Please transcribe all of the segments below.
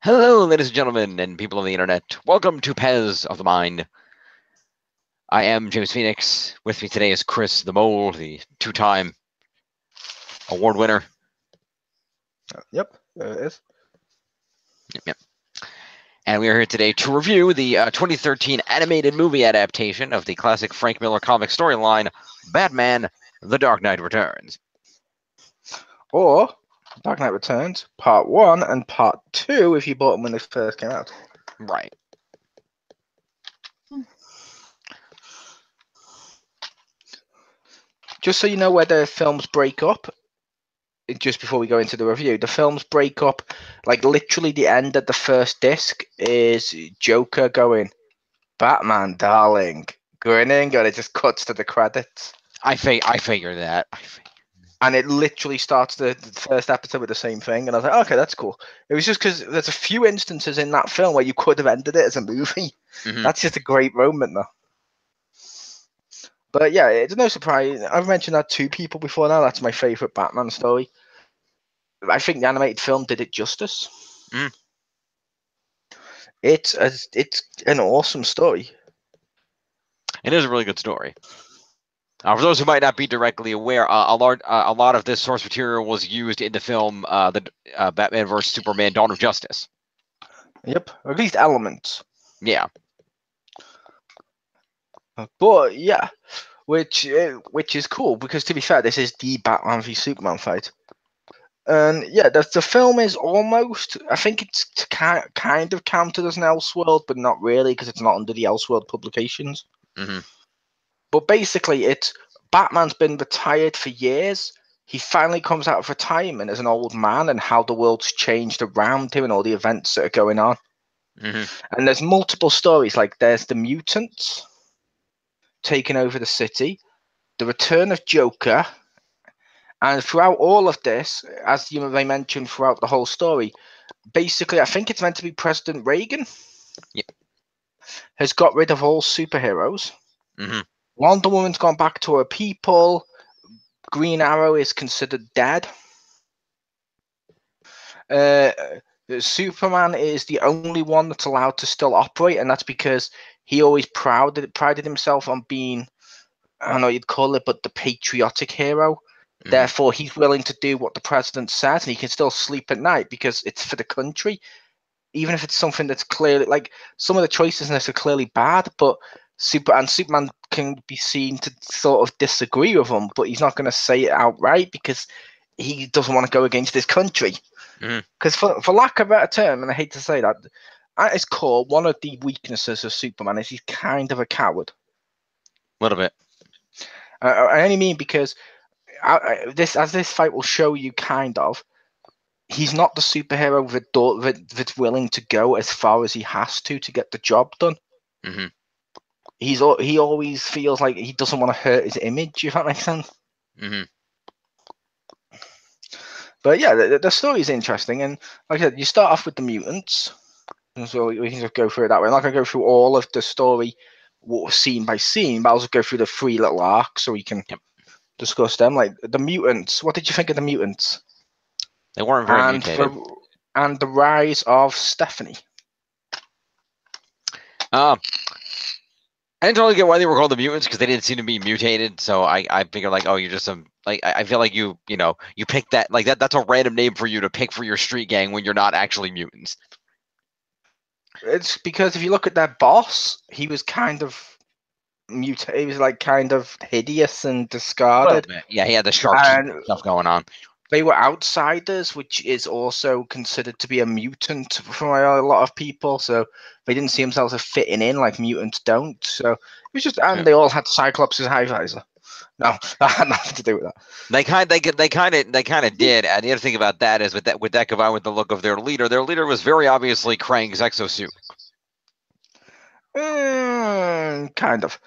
Hello, ladies and gentlemen, and people on the internet. Welcome to Pez of the Mind. I am James Phoenix. With me today is Chris the Mole, the two-time award winner. Yep, there it is. Yep. And we are here today to review the 2013 animated movie adaptation of the classic Frank Miller comic storyline, Batman: The Dark Knight Returns. Or Dark Knight Returns, Part 1 and Part 2 if you bought them when they first came out. Right. Just so you know where the films break up, just before we go into the review, the films break up, like literally the end of the first disc is Joker going, Batman, darling, grinning, and it just cuts to the credits. I figured that. And it literally starts the first episode with the same thing, and I was like, okay, that's cool. It was just because there's a few instances in that film where you could have ended it as a movie. Mm-hmm. That's just a great moment, though. But yeah, it's no surprise. I've mentioned that to people before now. That's my favourite Batman story. I think the animated film did it justice. Mm. It's an awesome story. It is a really good story. For those who might not be directly aware, a lot of this source material was used in the film the Batman vs Superman: Dawn of Justice. Yep, or at least elements. Yeah. But yeah, which is cool because, to be fair, this is the Batman v Superman fight. And yeah, the film is almost, I think it's kind of counted as an Elseworld, but not really because it's not under the Elseworld publications. Mm-hmm. But basically, it's Batman's been retired for years. He finally comes out of retirement as an old man, and how the world's changed around him and all the events that are going on. Mm-hmm. And there's multiple stories, like there's the mutants taking over the city, the return of Joker, and throughout all of this, as they mentioned throughout the whole story, basically, I think it's meant to be President Reagan. Yep. Has got rid of all superheroes. Mm-hmm. Wonder Woman's gone back to her people. Green Arrow is considered dead. Superman is the only one that's allowed to still operate, and that's because he always prided himself on being, I don't know what you'd call it, but the patriotic hero. Mm-hmm. Therefore, he's willing to do what the president says, and he can still sleep at night because it's for the country. Even if it's something that's clearly, like, some of the choices in this are clearly bad, but Superman can be seen to sort of disagree with him, but he's not going to say it outright because he doesn't want to go against his country. Because for lack of a better term, and I hate to say that, at his core, one of the weaknesses of Superman is he's kind of a coward. A little bit. I only mean because this fight will show you, kind of, he's not the superhero that's willing to go as far as he has to get the job done. Mm-hmm. He always feels like he doesn't want to hurt his image, if that makes sense. Mm-hmm. But yeah, the story is interesting, and like I said, you start off with the mutants, and so we can just go through it that way. I'm not going to go through all of the story scene by scene, but I'll just go through the 3 little arcs so we can discuss them. Like the mutants, what did you think of the mutants? They weren't very mutated. And the rise of Stephanie. I didn't totally get why they were called the mutants because they didn't seem to be mutated. So I figured, like, oh, you're just some, like, I feel like you picked that, like, that's a random name for you to pick for your street gang when you're not actually mutants. It's because if you look at their boss, he was kind of mutated. He was like kind of hideous and discarded. Yeah, he had the sharp stuff going on. They were outsiders, which is also considered to be a mutant for a lot of people. So they didn't see themselves as fitting in like mutants don't. So it was just, and they all had Cyclops' high visor. No, that had nothing to do with that. They kind of did. And the other thing about that is with that combined with the look of their leader was very obviously Krang's exosuit. Kind of.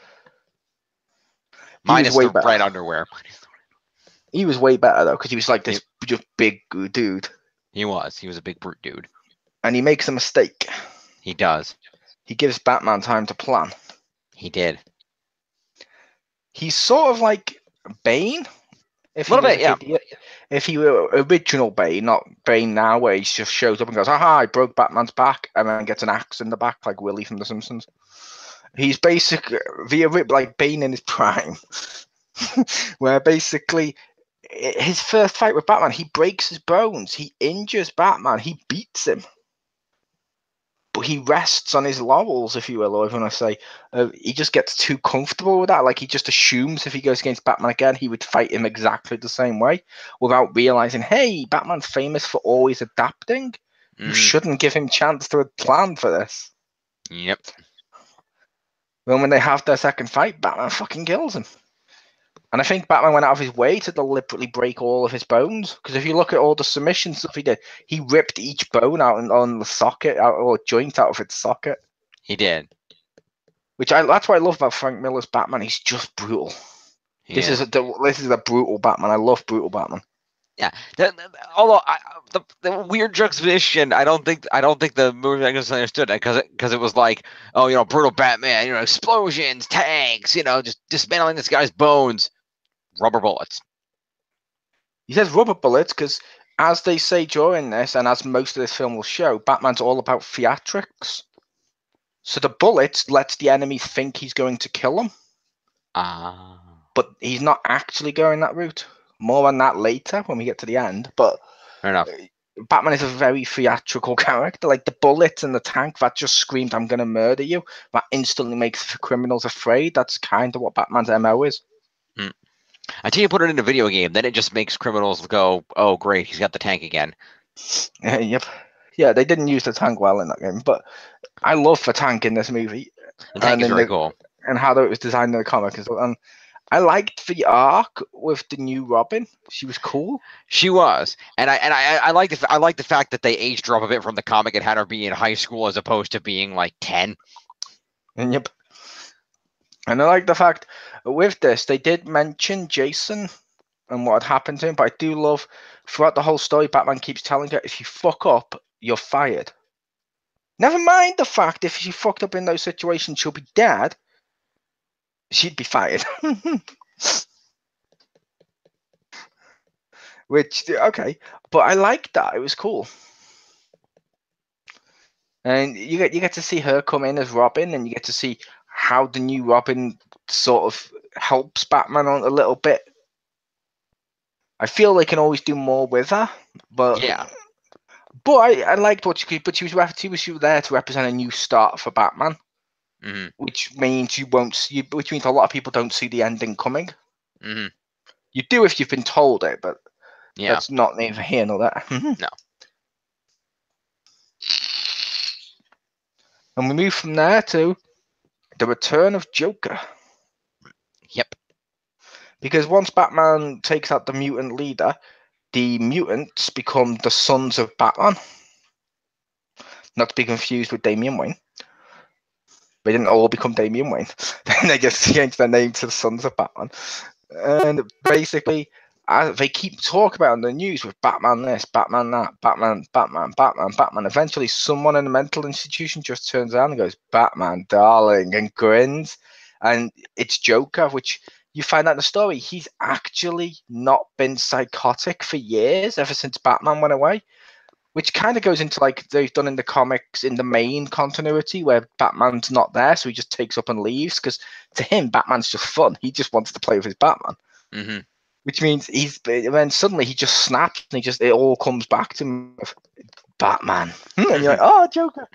Minus the red underwear. He was way better though, because he was like this just big dude. He was a big brute dude. And he makes a mistake. He does. He gives Batman time to plan. He did. He's sort of like Bane. A little bit, yeah. if he were original Bane, not Bane now, where he just shows up and goes, "Aha! I broke Batman's back," and then gets an axe in the back like Willie from The Simpsons. He's basically like Bane in his prime, where basically his first fight with Batman, he breaks his bones, he injures Batman, he beats him. But he rests on his laurels, if you will, or if you want to say, he just gets too comfortable with that. Like, he just assumes if he goes against Batman again, he would fight him exactly the same way, without realizing, hey, Batman's famous for always adapting. You shouldn't give him chance to plan for this. Yep. When they have their second fight, Batman fucking kills him. And I think Batman went out of his way to deliberately break all of his bones. Because if you look at all the submission stuff he did, he ripped each bone out on the socket, or joint out of its socket. He did. That's what I love about Frank Miller's Batman. He's just brutal. This is a brutal Batman. I love brutal Batman. Yeah. Although the weird juxtaposition, I don't think the movie understood that because it was like, oh, brutal Batman, explosions, tanks, just dismantling this guy's bones, rubber bullets. He says rubber bullets because, as they say during this, and as most of this film will show, Batman's all about theatrics. So the bullets lets the enemy think he's going to kill him. But he's not actually going that route. More on that later when we get to the end. But fair enough. Batman is a very theatrical character. Like the bullets and the tank that just screamed, "I'm going to murder you." That instantly makes the criminals afraid. That's kind of what Batman's MO is. Until you put it in a video game, then it just makes criminals go, "Oh, great, he's got the tank again." Yep. Yeah, they didn't use the tank well in that game, but I love the tank in this movie. The tank is very cool. And how it was designed in the comic as well. And I liked the arc with the new Robin. She was cool. She was, and I like the fact that they aged her up a bit from the comic and had her be in high school as opposed to being like 10. And yep. And I like the fact with this they did mention Jason and what had happened to him, but I do love throughout the whole story, Batman keeps telling her, if you fuck up, you're fired. Never mind the fact if she fucked up in those situations, she'll be dead. She'd be fired. Which, okay, but I liked that. It was cool. And you get to see her come in as Robin, and you get to see how the new Robin sort of helps Batman on a little bit. I feel they can always do more with her, but yeah. But I liked what she could. But she was there to represent a new start for Batman, which means which means a lot of people don't see the ending coming. You do if you've been told it, but that's not neither here nor there. No. And we move from there to the return of Joker. Yep. Because once Batman takes out the mutant leader, the mutants become the Sons of Batman. Not to be confused with Damian Wayne. They didn't all become Damian Wayne. They just changed their name to the Sons of Batman. And basically, they keep talking about in the news with Batman this, Batman that, Batman. Eventually, someone in a mental institution just turns around and goes, "Batman, darling," and grins. And it's Joker, which you find out in the story, he's actually not been psychotic for years, ever since Batman went away. Which kind of goes into like they've done in the comics in the main continuity where Batman's not there, so he just takes up and leaves. Because to him, Batman's just fun. He just wants to play with his Batman. Which means then suddenly he just snaps and it all comes back to him with Batman. And you're like, oh, Joker.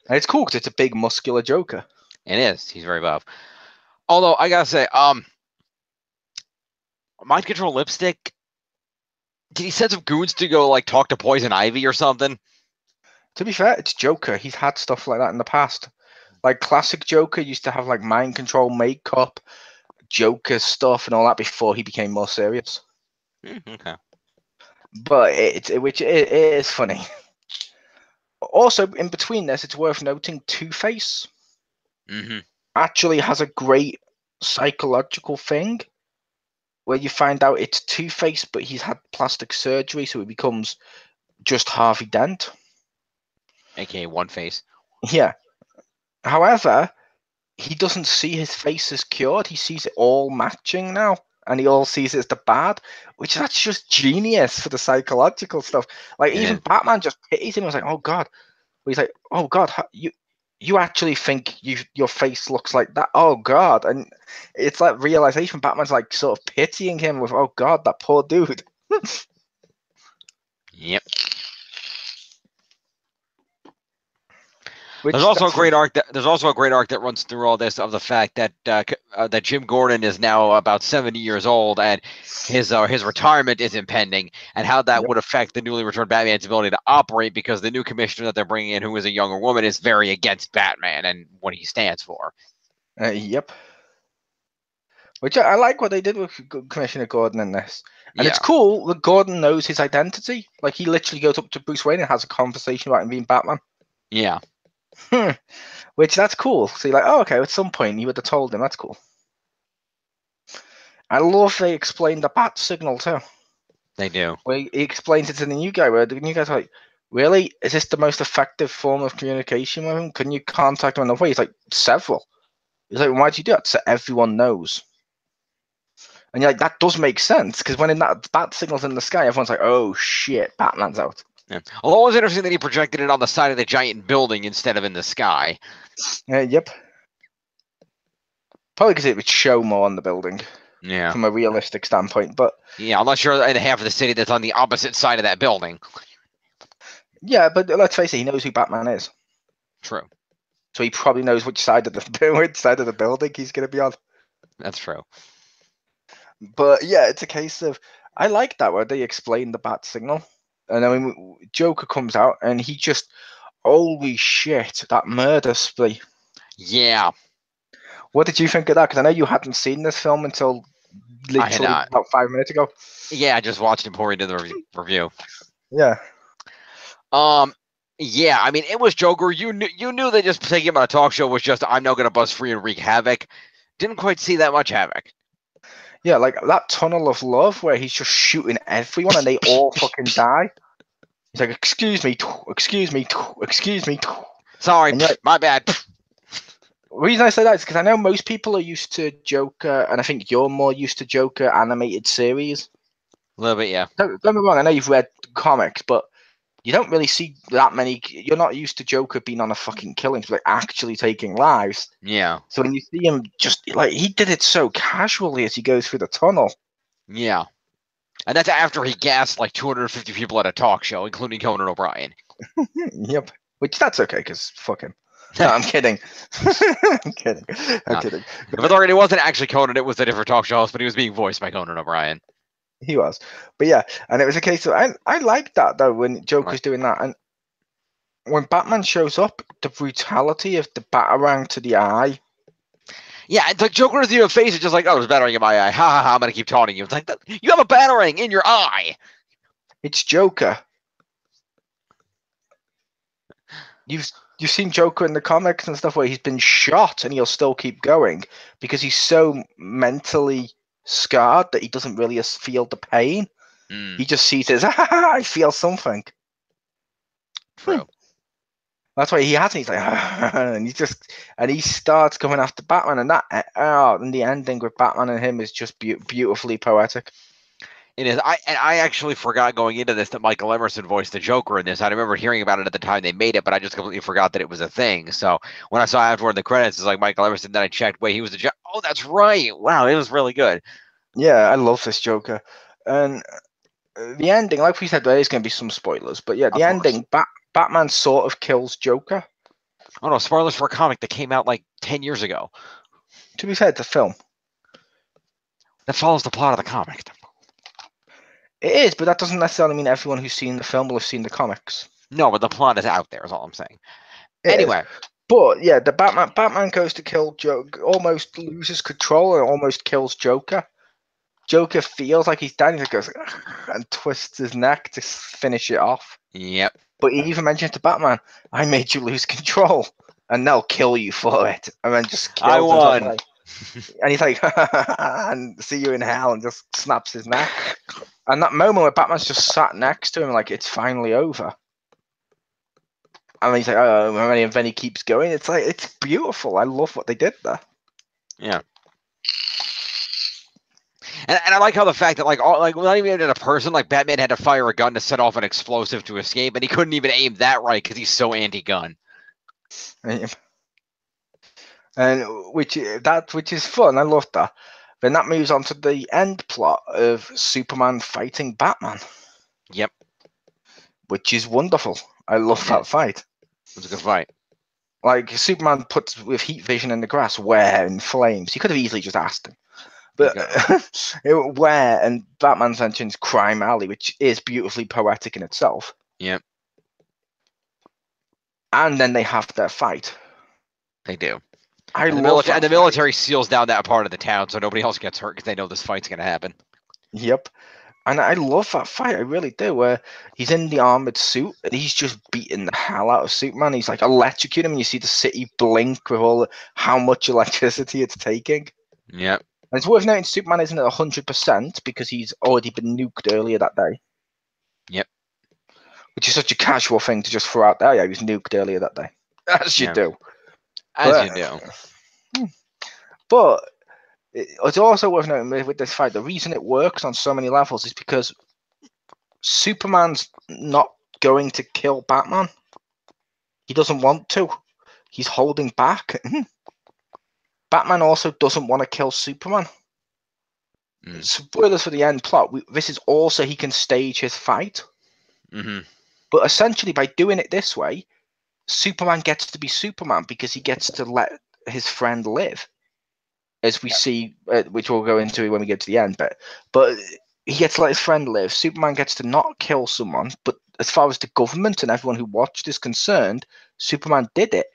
And it's cool because it's a big muscular Joker. It is. He's very buff. Although I gotta say, Mind Control Lipstick. Did he send some goons to go like talk to Poison Ivy or something? To be fair, it's Joker. He's had stuff like that in the past. Like classic Joker used to have like mind control makeup, Joker stuff, and all that before he became more serious. Okay. But it is funny. Also, in between this, it's worth noting Two-Face actually has a great psychological thing. Where you find out it's Two-Face, but he's had plastic surgery, so he becomes just Harvey Dent. AKA One Face. Yeah. However, he doesn't see his face as cured. He sees it all matching now. and he all sees it as the bad, which that's just genius for the psychological stuff. Like even Batman just pities him. I was like, oh God. But he's like, oh God, you actually think your face looks like that? Oh God. And it's like realization. Batman's like sort of pitying him with, oh God, that poor dude. Yep. Which There's also a great arc that runs through all this of the fact that that Jim Gordon is now about 70 years old and his retirement is impending, and how that would affect the newly returned Batman's ability to operate, because the new commissioner that they're bringing in, who is a younger woman, is very against Batman and what he stands for. Yep. Which I like what they did with Commissioner Gordon in this. And it's cool that Gordon knows his identity. Like, he literally goes up to Bruce Wayne and has a conversation about him being Batman. Yeah. Which, that's cool. So you're like, oh, okay, at some point you would have told him. That's cool. I love they explained the bat signal, too. They do. Where he explains it to the new guy, where the new guy's like, really? Is this the most effective form of communication with him? Can you contact him in another way? He's like, several. He's like, why'd you do that? So everyone knows. And you're like, that does make sense, because when that bat signal's in the sky, everyone's like, oh shit, Batman's out. Yeah. Although it was interesting that he projected it on the side of the giant building instead of in the sky. Yep. Probably because it would show more on the building. Yeah. From a realistic standpoint, but yeah, unless you're in half of the city that's on the opposite side of that building. Yeah, but let's face it, he knows who Batman is. True. So he probably knows which side of the building he's going to be on. That's true. But yeah, it's a case of, I like that where they explain the bat signal, and then Joker comes out and he just, holy shit, that murder spree. Yeah. What did you think of that? Because I know you hadn't seen this film until literally about 5 minutes ago. Yeah, I just watched it before we did the review. Yeah. Yeah, I mean, it was Joker. You knew that just taking him on a talk show was just, I'm now going to buzz free and wreak havoc. Didn't quite see that much havoc. Yeah, like that tunnel of love where he's just shooting everyone and they all fucking die. He's like, excuse me, excuse me, excuse me. Sorry, like, my bad. The reason I say that is because I know most people are used to Joker, and I think you're more used to Joker animated series. A little bit, yeah. Don't get me wrong, I know you've read comics, but you don't really see that many. You're not used to Joker being on a fucking killing, like actually taking lives. Yeah. So when you see him, just like he did it so casually as he goes through the tunnel. Yeah. And that's after he gassed like 250 people at a talk show, including Conan O'Brien. Yep. Which that's okay, because fuck him. No, I'm kidding. I'm kidding. I'm kidding. But it wasn't actually Conan, it was a different talk show host, but he was being voiced by Conan O'Brien. He was. But yeah, and it was a case of, I like that though, when Joker's doing that. And when Batman shows up, the brutality of the Batarang to the eye. Yeah, it's like Joker doesn't even face it, just like, oh, there's a Batarang in my eye. Ha ha ha, I'm going to keep taunting you. It's like, you have a Batarang in your eye. It's Joker. You've seen Joker in the comics and stuff where he's been shot and he'll still keep going because he's so mentally scarred that he doesn't really feel the pain. He just sees it as, I feel something. True. That's why he has it. He's like, and he starts coming after Batman, and and the ending with Batman and him is just beautifully poetic. It is. I actually forgot going into this that Michael Emerson voiced the Joker in this. I remember hearing about it at the time they made it, but I just completely forgot that it was a thing. So when I saw afterward the credits, it's like Michael Emerson. Then I checked, wait, he was the Joker. Oh, that's right. Wow, it was really good. Yeah, I love this Joker. And the ending, like we said, there is going to be some spoilers, but yeah, the ending, Batman sort of kills Joker. Oh no, spoilers for a comic that came out like 10 years ago. To be fair, it's a film. That follows the plot of the comic. It is, but that doesn't necessarily mean everyone who's seen the film will have seen the comics. No, but the plot is out there, is all I'm saying. Anyway. But yeah, the Batman goes to kill Joker, almost loses control and almost kills Joker. Joker feels like he's dying, he goes and twists his neck to finish it off. Yep. But he even mentions to Batman, I made you lose control, and they'll kill you for it. And then just kills I won. Him. And he's like, and see you in hell, and just snaps his neck. And that moment where Batman's just sat next to him, like, it's finally over. And he's like, oh, and then he keeps going. It's like, it's beautiful. I love what they did there. Yeah. And I like how the fact that not even a person, like Batman had to fire a gun to set off an explosive to escape, and he couldn't even aim that right because he's so anti-gun. And which is fun. I love that. Then that moves on to the end plot of Superman fighting Batman. Yep. Which is wonderful. I love that fight. It was a good fight. Like, Superman puts with heat vision in the grass, where in flames. He could have easily just asked him. But where, and Batman mentions Crime Alley, which is beautifully poetic in itself. Yep. And then they have their fight. They do. And the military seals down that part of the town so nobody else gets hurt because they know this fight's going to happen. Yep. And I love that fight, I really do, where he's in the armored suit and he's just beating the hell out of Superman. He's like electrocuting him, and you see the city blink with how much electricity it's taking. Yep. And it's worth noting Superman isn't at 100% because he's already been nuked earlier that day. Yep. Which is such a casual thing to just throw out there. Yeah, he was nuked earlier that day. As you do. But it's also worth noting with this fight, the reason it works on so many levels is because Superman's not going to kill Batman. He doesn't want to. He's holding back. Batman also doesn't want to kill Superman. Spoilers for the end plot. This is also he can stage his fight. But essentially, by doing it this way, Superman gets to be Superman because he gets to let his friend live. As we see, which we'll go into when we get to the end, but he gets to let his friend live. Superman gets to not kill someone, but as far as the government and everyone who watched is concerned, Superman did it.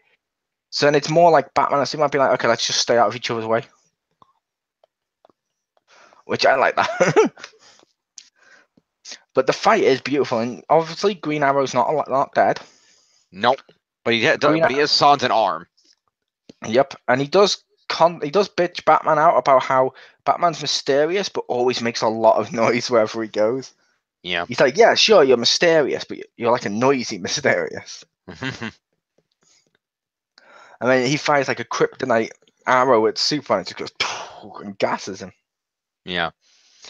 So then it's more like Batman and Superman being like, okay, let's just stay out of each other's way. Which I like that. But the fight is beautiful, and obviously Green Arrow's not dead. Nope, but he is sans an arm. Yep, and he does bitch Batman out about how Batman's mysterious, but always makes a lot of noise wherever he goes. Yeah, he's like, yeah, sure, you're mysterious, but you're like a noisy mysterious. And then he fires like a kryptonite arrow at Superman, and just goes and gasses him. Yeah.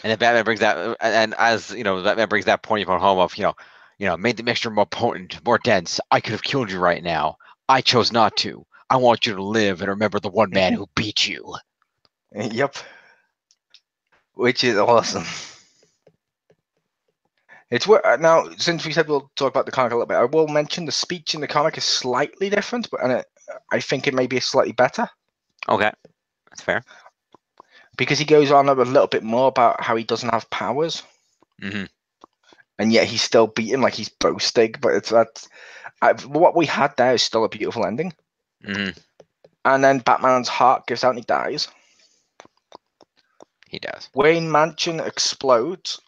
And then Batman brings that, and as you know, Batman brings that point home of made the mixture more potent, more dense. I could have killed you right now. I chose not to. I want you to live and remember the one man who beat you. Yep. Which is awesome. It's now, since we said we'll talk about the comic a little bit, I will mention the speech in the comic is slightly different, but I think it may be slightly better. Okay, that's fair. Because he goes on a little bit more about how he doesn't have powers, and yet he's still beating like he's boasting. But what we had there is still a beautiful ending. And then Batman's heart gives out and he dies. He does. Wayne Mansion explodes.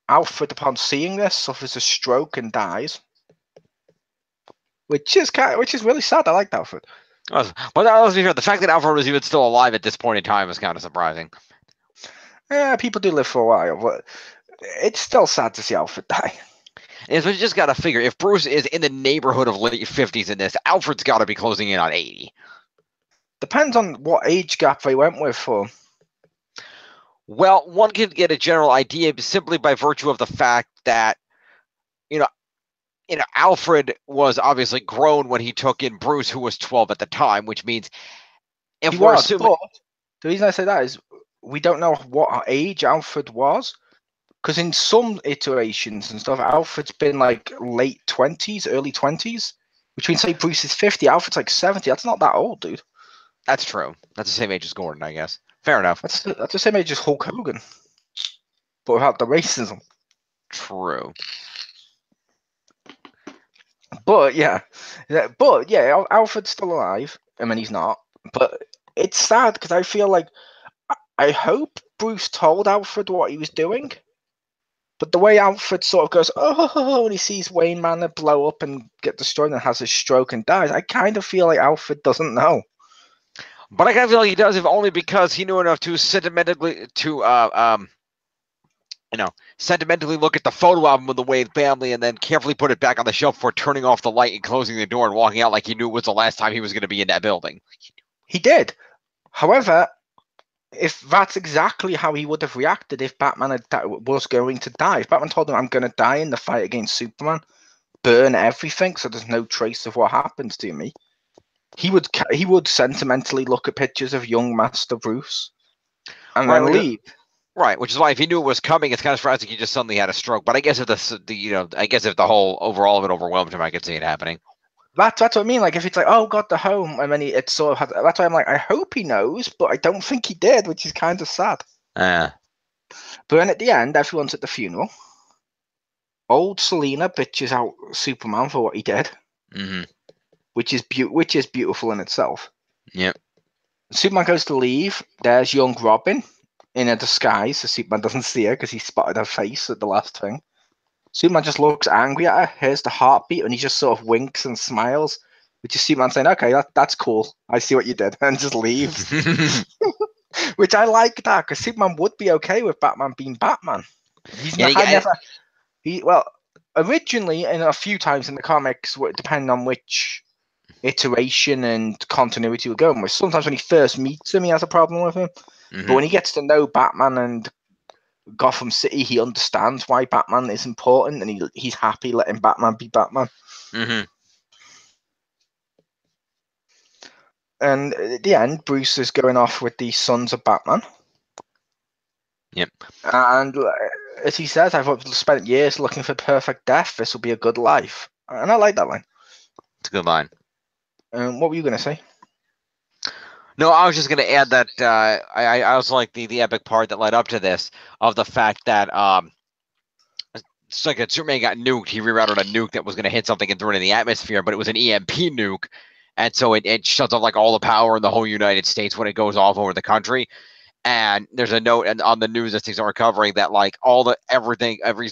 Alfred, upon seeing this, suffers a stroke and dies, which is really sad. I like Alfred. But let's be fair, the fact that Alfred was even still alive at this point in time is kind of surprising. Yeah, people do live for a while, but it's still sad to see Alfred die. And so you just got to figure, if Bruce is in the neighborhood of late 50s in this, Alfred's got to be closing in on 80. Depends on what age gap they went with for. Well, one can get a general idea simply by virtue of the fact that, Alfred was obviously grown when he took in Bruce, who was 12 at the time, which means if we're assuming... The reason I say that is we don't know what age Alfred was, because in some iterations and stuff, Alfred's been like late 20s, early 20s, which means, say, Bruce is 50, Alfred's like 70. That's not that old, dude. That's true. That's the same age as Gordon, I guess. Fair enough. That's the same age as Hulk Hogan, but without the racism. True. But yeah, Alfred's still alive. I mean, he's not. But it's sad because I feel like I hope Bruce told Alfred what he was doing. But the way Alfred sort of goes, oh, when he sees Wayne Manor blow up and get destroyed and has a stroke and dies, I kind of feel like Alfred doesn't know. But I kind of feel like he does, if only because he knew enough to sentimentally look at the photo album of the Wayne family and then carefully put it back on the shelf before turning off the light and closing the door and walking out like he knew it was the last time he was going to be in that building. He did. However, if that's exactly how he would have reacted if Batman was going to die. If Batman told him, "I'm going to die in the fight against Superman," burn everything so there's no trace of what happens to me, he would sentimentally look at pictures of young Master Bruce and then leave. Right, which is why if he knew it was coming, it's kind of surprising he just suddenly had a stroke. But I guess if I guess if the whole overall of it overwhelmed him, I could see it happening. That's what I mean. Like if it's like, "Oh God, the home," and then it sort of has. That's why I'm like, I hope he knows, but I don't think he did, which is kind of sad. Uh, But then at the end, everyone's at the funeral. Old Selina bitches out Superman for what he did, mm-hmm. which is beautiful in itself. Yep. Superman goes to leave. There's young Robin in a disguise, so Superman doesn't see her because he spotted her face at the last thing. Superman just looks angry at her, hears the heartbeat, and he just sort of winks and smiles, which is Superman saying, "Okay, that's cool. I see what you did," and just leaves. Which I like that, because Superman would be okay with Batman being Batman. Well, originally, and a few times in the comics, depending on which iteration and continuity we're going with. Sometimes when he first meets him, he has a problem with him. Mm-hmm. But when he gets to know Batman and Gotham City, he understands why Batman is important, and he's happy letting Batman be Batman. Mm-hmm. And at the end, Bruce is going off with the Sons of Batman. Yep. And as he says, "I've spent years looking for perfect death. This will be a good life." And I like that line. It's a good line. What were you going to say? No, I was just going to add that I also like the epic part that led up to this, of the fact that it's like that Superman got nuked. He rerouted a nuke that was going to hit something and throw it in the atmosphere, but it was an EMP nuke, and so it shuts off like all the power in the whole United States when it goes off over the country. And there's a note on the news that things are covering that like every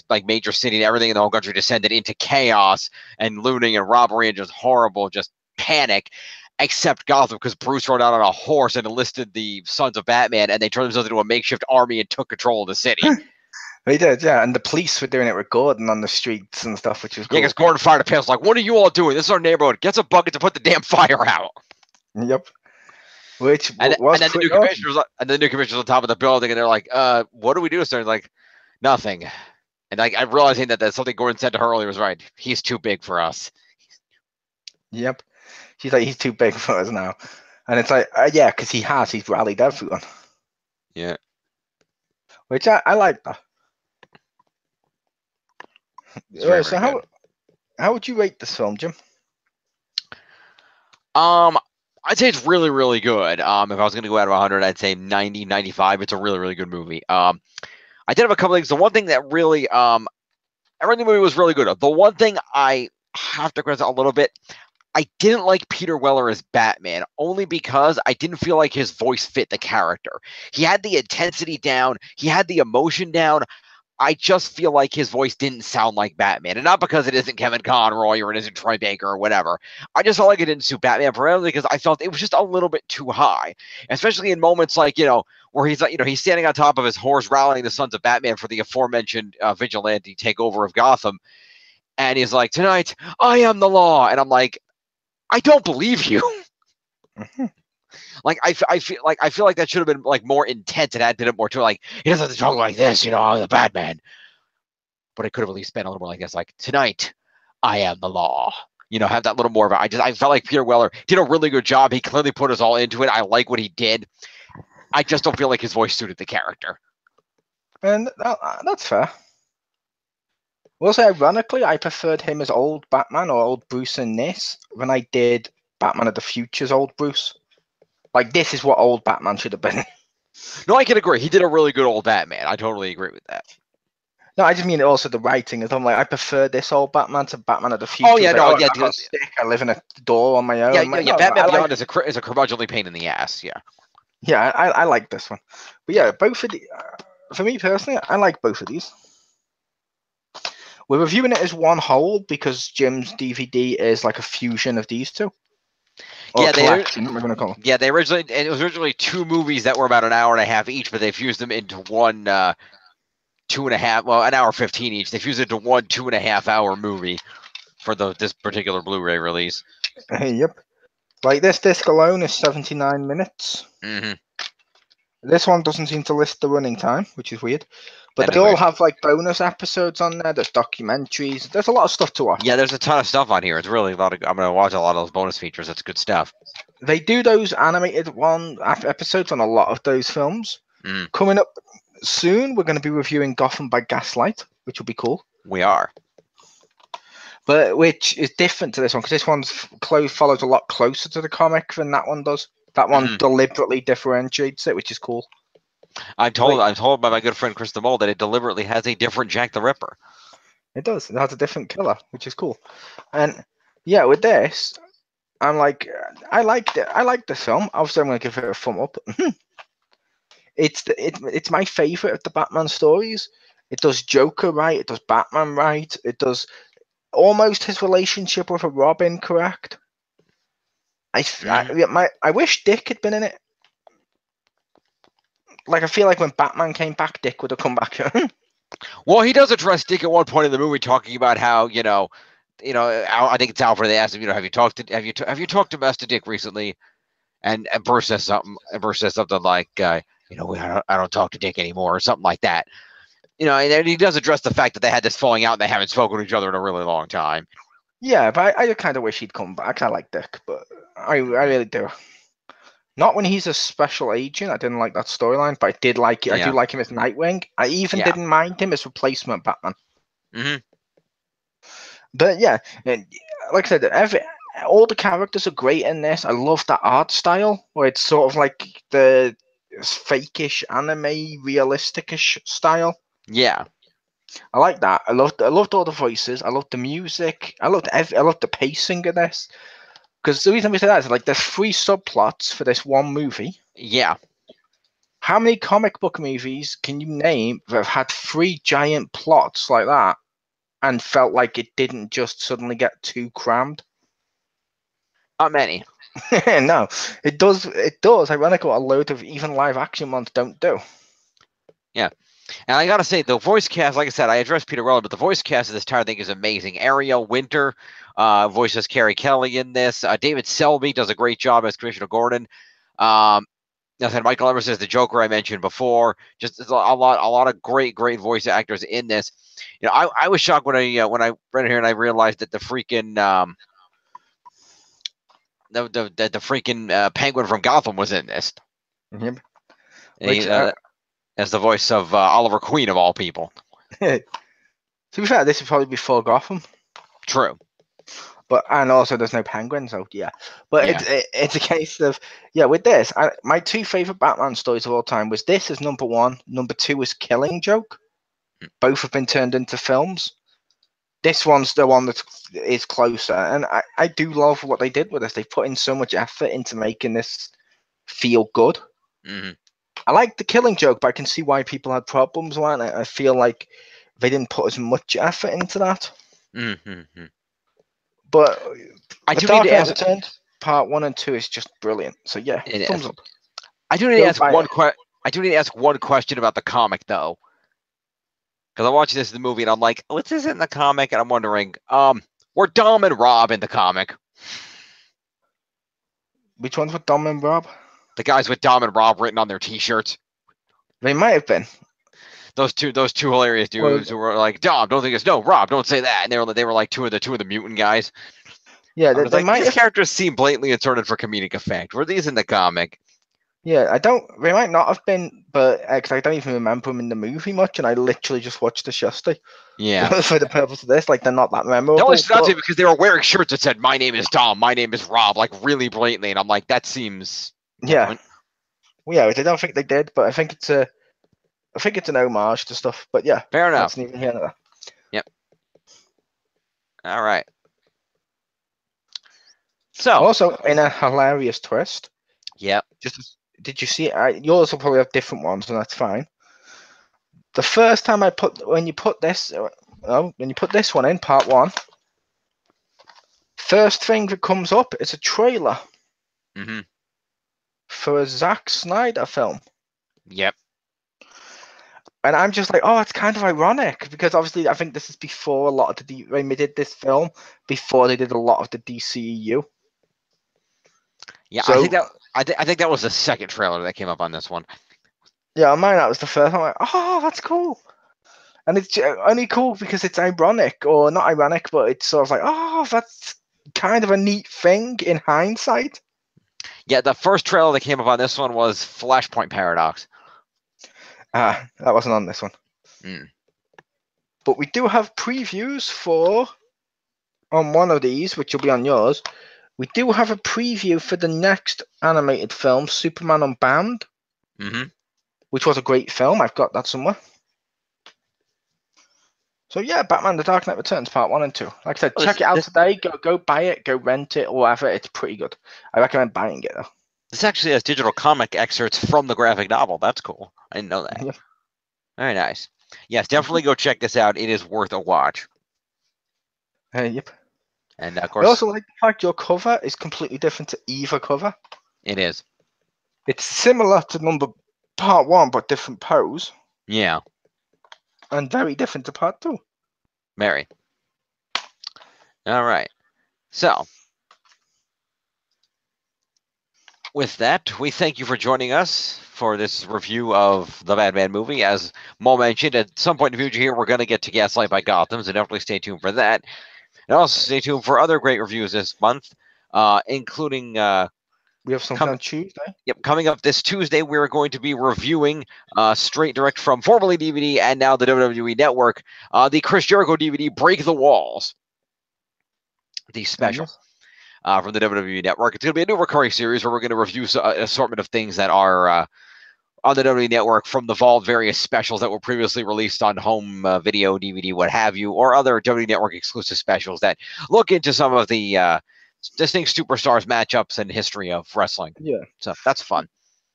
like major city and everything in the whole country descended into chaos and looting and robbery and just horrible, just panic, except Gotham, because Bruce rode out on a horse and enlisted the Sons of Batman, and they turned themselves into a makeshift army and took control of the city. They did, yeah, and the police were doing it with Gordon on the streets and stuff, which was cool. Yeah, because Gordon fired a pistol. Like, what are you all doing? This is our neighborhood. Get some bucket to put the damn fire out. Yep. Which and then the new commissioner was on top of the building, and they're like, what do we do? So they're like, nothing. And I'm realizing that something Gordon said to her earlier was right. He's too big for us. Yep. She's like, he's too big for us now. And it's like, yeah, because he's rallied everyone. Yeah. Which I like that. So how would you rate this film, Jim? I'd say it's really, really good. If I was going to go out of 100, I'd say 90, 95. It's a really, really good movie. I did have a couple things. The one thing that really, everything in the movie was really good. The one thing I have to criticize a little bit, I didn't like Peter Weller as Batman, only because I didn't feel like his voice fit the character. He had the intensity down. He had the emotion down. I just feel like his voice didn't sound like Batman. And not because it isn't Kevin Conroy or it isn't Troy Baker or whatever. I just felt like it didn't suit Batman, primarily because I felt it was just a little bit too high. Especially in moments like, where he's like, he's standing on top of his horse rallying the Sons of Batman for the aforementioned vigilante takeover of Gotham. And he's like, "Tonight, I am the law." And I'm like, I don't believe you. Like I feel like that should have been like more intense and added a bit more to it. Like, he doesn't have to talk like this, I'm the Batman. But it could have at least been a little more like this. Like, "Tonight, I am the law." Have that little more of it. I felt like Peter Weller did a really good job. He clearly put us all into it. I like what he did. I just don't feel like his voice suited the character. And that's fair. Well, say ironically, I preferred him as old Batman or old Bruce in this when I did Batman of the Future's old Bruce. Like, this is what old Batman should have been. No, I can agree. He did a really good old Batman. I totally agree with that. No, I just mean also the writing. I'm like, I prefer this old Batman to Batman of the Future. Oh yeah, like, I'm sick. I live in a door on my own. Yeah. Batman Beyond is a curmudgeonly pain in the ass. Yeah. Yeah, I like this one. But yeah, both of the for me personally, I like both of these. We're reviewing it as one whole because Jim's DVD is like a fusion of these two. Or collection, we're going to call them. Yeah, it was originally two movies that were about an hour and a half each, but they fused them into one 2.5, an hour 15 each. They fused it into one 2.5 hour movie for this particular Blu-ray release. Yep. Like this disc alone is 79 minutes. Mm-hmm. This one doesn't seem to list the running time, which is weird. But That they is all weird. have like bonus episodes on there. There's documentaries. There's a lot of stuff to watch. Yeah, there's a ton of stuff on here. It's really a lot of. I'm gonna watch a lot of those bonus features. That's good stuff. They do those animated episodes on a lot of those films. Mm, Coming up soon, we're going to be reviewing Gotham by Gaslight, which will be cool. we are. But which is different to this one because this one's follows a lot closer to the comic than that one does. That one deliberately differentiates it, which is cool. I'm told by my good friend Chris the Mole that it deliberately has a different Jack the Ripper. It does. It has a different killer, which is cool. And yeah, with this, I'm like, I liked it. I liked the film. Obviously, I'm going to give it a thumb up. It's my favorite of the Batman stories. It does Joker right. It does Batman right. It does almost his relationship with a Robin correct. I wish Dick had been in it. Like I feel like when Batman came back, Dick would have come back. Well, he does address Dick at one point in the movie, talking about how I think it's Alfred. They asked him, have you talked to Master Dick recently? And Bruce says something. And Bruce says something like, I don't talk to Dick anymore, or something like that. And he does address the fact that they had this falling out and they haven't spoken to each other in a really long time. Yeah, but I kind of wish he'd come back. I like Dick, but I really do. Not when he's a special agent. I didn't like that storyline, but I did like it. Yeah. I do like him as Nightwing. I even didn't mind him as replacement Batman. Mm-hmm. But yeah, like I said, all the characters are great in this. I love that art style where it's sort of like the fakeish anime, realistic-ish style. Yeah. I like that. I loved all the voices. I loved the music. I loved the pacing of this. Because the reason we say that is like there's 3 subplots for this one movie. Yeah. How many comic book movies can you name that have had 3 giant plots like that and felt like it didn't just suddenly get too crammed? Not many. No, it does. It does. Ironically, a load of even live action ones don't do. Yeah. And I gotta say, the voice cast, like I said, I addressed Peter Weller, but the voice cast of this entire thing is amazing. Ariel Winter voices Carrie Kelly in this. David Selby does a great job as Commissioner Gordon. I said Michael Emerson is the Joker I mentioned before. Just a lot of great voice actors in this. I was shocked when I read it here and I realized that the freaking the freaking Penguin from Gotham was in this. Yep. As the voice of Oliver Queen of all people. To be fair, this would probably be before Gotham. True. And also there's no Penguin, so yeah. But yeah. It's a case of with this, my 2 favorite Batman stories of all time was this as number 1. Number 2 was Killing Joke. Both have been turned into films. This one's the one that is closer, and I do love what they did with this. They put in so much effort into making this feel good. Mm-hmm. I like the Killing Joke, but I can see why people had problems with it. I feel like they didn't put as much effort into that. Mm-hmm. But I do need to ask. Returned, part 1 and 2 is just brilliant. So yeah, thumbs up. I do need to ask one question about the comic though, because I'm watching this in the movie and I'm like, what's this in the comic? And I'm wondering, were Dom and Rob in the comic? Which ones were Dom and Rob? The guys with Dom and Rob written on their T-shirts. They might have been. Those two hilarious dudes who were like, Dom, don't think it's no, Rob, don't say that. And they were like two of the mutant guys. Yeah, they might. These characters seem blatantly inserted for comedic effect. Were these in the comic? Yeah, they might not have been, but because I don't even remember them in the movie much, and I literally just watched the Shusty. Yeah. For the purpose of this, like they're not that memorable. No, it's not because they were wearing shirts that said, "My name is Dom, my name is Rob," like really blatantly, and I'm like, that seems. Yeah. Well, yeah, I don't think they did, but I think it's an homage to stuff. But yeah, fair enough. That's neither here nor there. Yep. All right. So also in a hilarious twist. Yep. Did you see it? Yours will probably have different ones, and that's fine. The first time when you put this one in, part 1, first thing that comes up is a trailer for a Zack Snyder film. Yep. And I'm just like, oh, it's kind of ironic because obviously I think this is before a lot of when they did this film, before they did a lot of the DCEU. Yeah, so, I think that was the second trailer that came up on this one. Yeah, on mine that was the first. I'm like, oh, that's cool. And it's only cool because it's ironic, or not ironic, but it's sort of like, oh, that's kind of a neat thing in hindsight. Yeah, the first trailer that came up on this one was Flashpoint Paradox. That wasn't on this one. Mm. But we do have previews on one of these, which will be on yours. We do have a preview for the next animated film, Superman Unbound, which was a great film. I've got that somewhere. So yeah, Batman: The Dark Knight Returns Part 1 and 2. Like I said, check it out today. Go buy it. Go rent it or whatever. It's pretty good. I recommend buying it though. This actually has digital comic excerpts from the graphic novel. That's cool. I didn't know that. Yep. Very nice. Yes, definitely go check this out. It is worth a watch. Yep. And of I course, also like the fact your cover is completely different to either cover. it is. It's similar to Part 1, but different pose. Yeah. And very different to Part 2. Mary. All right. So, with that, we thank you for joining us for this review of the Batman movie. As Mo mentioned, at some point in the future here, we're going to get to Gaslight by Gotham, so definitely stay tuned for that. And also stay tuned for other great reviews this month, including... we have something on Tuesday. Yep, coming up this Tuesday, we're going to be reviewing straight direct from formerly DVD and now the WWE Network, the Chris Jericho DVD, Break the Walls, the special. From the WWE Network. It's going to be a new recurring series where we're going to review an assortment of things that are on the WWE Network from the vault, various specials that were previously released on home video, DVD, what have you, or other WWE Network exclusive specials that look into some of the distinct superstars, matchups, and history of wrestling. Yeah. So that's fun.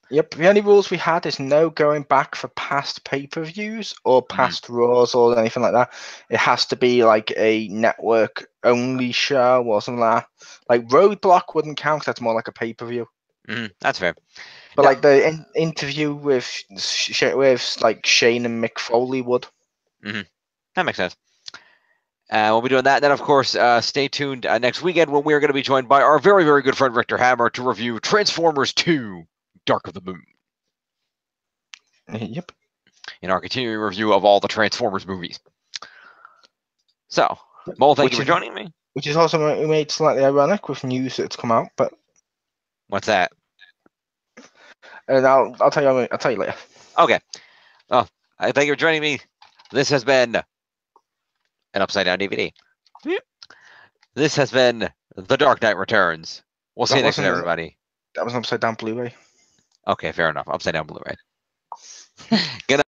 Yep. The only rules we had is no going back for past pay-per-views or past Raws or anything like that. It has to be like a network-only show or something like that. Like Roadblock wouldn't count. That's more like a pay-per-view. That's fair. But like the interview with like Shane and Mick Foley would. That makes sense. We'll be doing that. Then, of course, stay tuned next weekend when we're going to be joined by our very, very good friend Richter Hammer to review Transformers 2. Dark of the Moon. Yep. In our continuing review of all the Transformers movies. So, Mole, thank you for joining me. Which is also made slightly ironic with news that's come out, but what's that? And I'll tell you later. Okay. Well, I thank you for joining me. This has been an Upside Down DVD. This has been The Dark Knight Returns. We'll see you next time, everybody. That was an Upside Down Blu-ray. Okay, fair enough. Upside Down Blu-ray. Good night.